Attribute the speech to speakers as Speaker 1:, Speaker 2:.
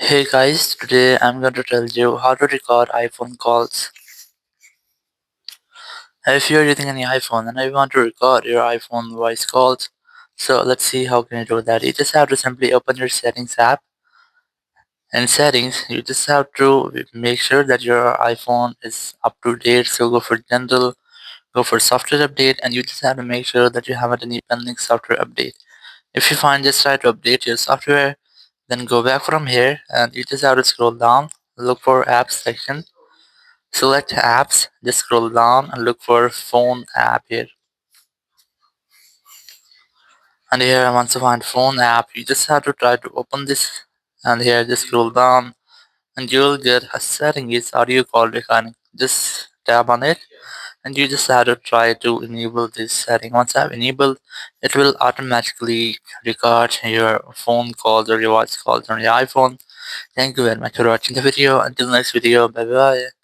Speaker 1: Hey guys, today I'm going to tell you how to record iPhone calls. If you're using any iPhone and you want to record your iPhone voice calls, so let's see how can you do that. You just have to simply open your settings app. In settings, you just have to make sure that your iPhone is up to date. So go for general, go for software update, and you just have to make sure that you haven't any pending software update. If you find just try to update your software, then go back from here and you just have to scroll down, look for apps section. Select apps, just scroll down and look for phone app here. And here once you find phone app, you just have to try to open this and here just scroll down and you'll get a setting is audio call recording. Just tap on it and you just have to try to enable this setting. Once I've enabled, it will automatically record your phone calls or your voice calls on your iPhone. Thank you very much for watching the video. Until next video, bye bye.